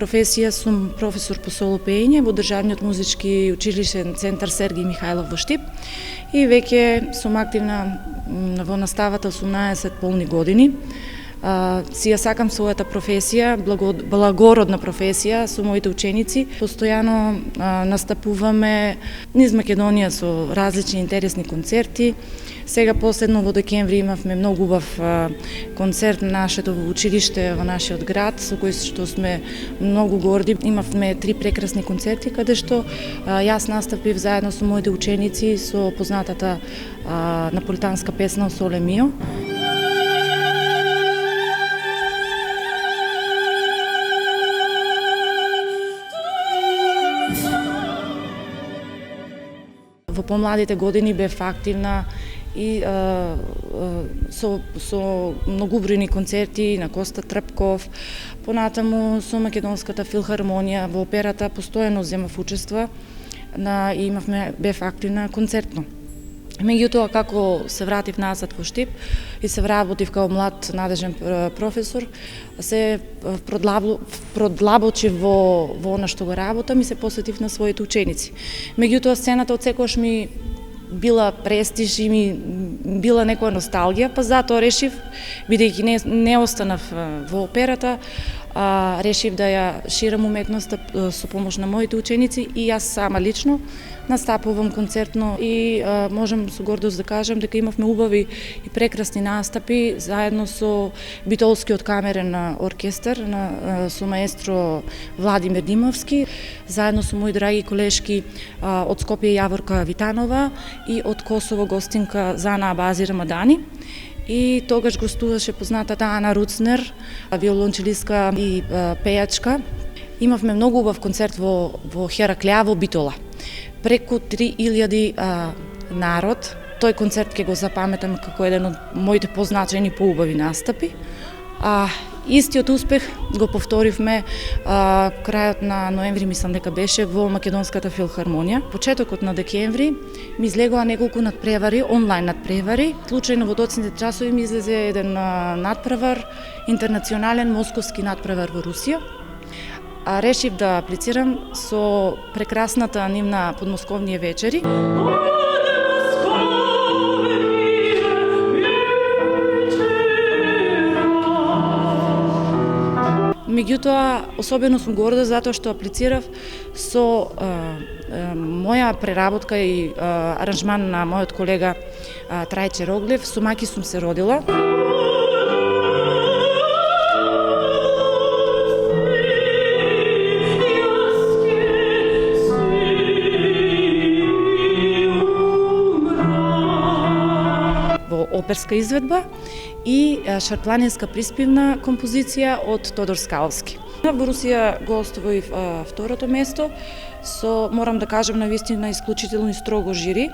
професија сум професор по соло пеење во Државниот музички училишен центар Сергиј Михајлов во Штип и веќе сум активна во наставата 18 полни години. Си ја сакам својата професија, благородна професија со моите ученици. Постојано настапуваме низ Македонија со различни интересни концерти. Сега последно во декември имавме многу убав концерт на нашето училиште во нашиот град, со кој што сме многу горди. Имавме 3 прекрасни концерти каде што јас настапив заедно со моите ученици со познатата наполитанска песна О Соле Мио. Во помладите години бев активна и со многубројни концерти на Коста Трпков, понатаму со Македонската филхармонија, во операта постојано земав учество и бев активна концертно. Меѓутоа, како се вратив назад во Штип и се вработив као млад надежен професор, се продлабочив во она што го работам и се посветив на своите ученици. Меѓутоа, сцената отсекогаш ми била престиж и ми била некоја носталгија, па затоа решив, бидејќи не останав во операта, решив да ја ширам уметноста со помош на моите ученици и јас сама лично настапувам концертно и можам со гордост да кажам дека имавме убави и прекрасни настапи заедно со Битолскиот камерен оркестар со маестро Владимир Димовски, заедно со мои драги колешки од Скопје Јаворка Витанова и од Косово гостинка Зана Абази Рамадани. И тогаш гостуваше познатата Ана Руцнер, виолончелистка и пејачка. Имавме многу убав концерт во Хераклеа во Битола. Преку 3000 народ. Тој концерт ќе го запаметам како еден од моите позначајни поубави настапи. Истиот успех го повторивме крајот на ноември, мислам дека беше, во Македонската филхармонија. Почетокот на декември ми излегоа неколку надпревари, онлайн надпревари. Случајно во доцните часови ми излезе еден надпревар, интернационален московски надпревар во Русија. Решив да аплицирам со прекрасната нивна подмосковнија вечери. Меѓутоа, особено сум горда затоа што аплицирав со моја преработка и аранжман на мојот колега Трајче Роглев. Со Маки сум се родила. Оперска изведба и шарпланинска приспивна композиција од Тодор Скалски. Во Русија гостував второто место со, морам да кажам, навистина исклучително и строго жири,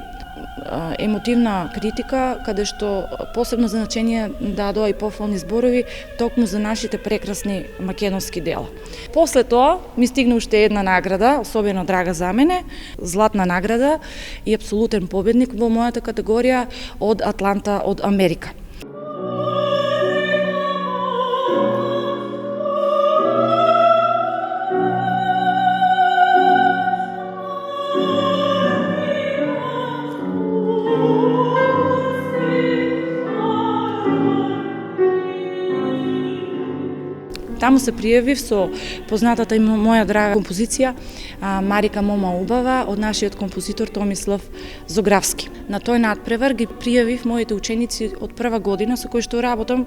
емотивна критика, каде што посебно значење дадоа и пофални зборови токму за нашите прекрасни македонски дела. После тоа ми стигна уште една награда, особено драга за мене, златна награда и апсолутен победник во мојата категорија од Атланта од Америка. Таму се пријавив со познатата и моја драга композиција Марика Мома Убава од нашиот композитор Томислав Зографски. На тој надпревар ги пријавив моите ученици од прва година со кои што работам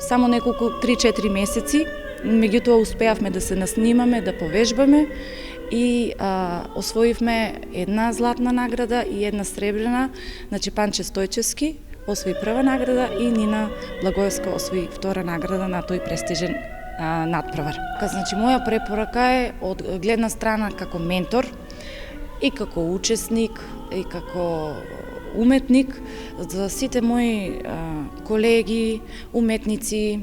само неколку 3-4 месеци, меѓутоа успеавме да се наснимаме, да повежбаме и освоивме една златна награда и една сребрена, значи Панче Стојчевски освои прва награда и Нина Благоевска освои втора награда на тој престижен надпревар. Значи, моја препорака е од гледна страна како ментор и како учесник и како уметник за сите мои колеги, уметници,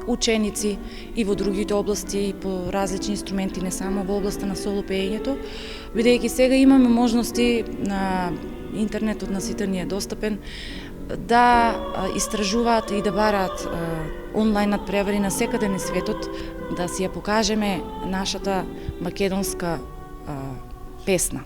ученици и во другите области и по различни инструменти, не само во областа на соло пеењето, бидејќи сега имаме можности на интернетот, на сите ни е достапен, да истражуваат и да бараат онлайн надпревари на секаде на светот, да си ја покажеме нашата македонска песна.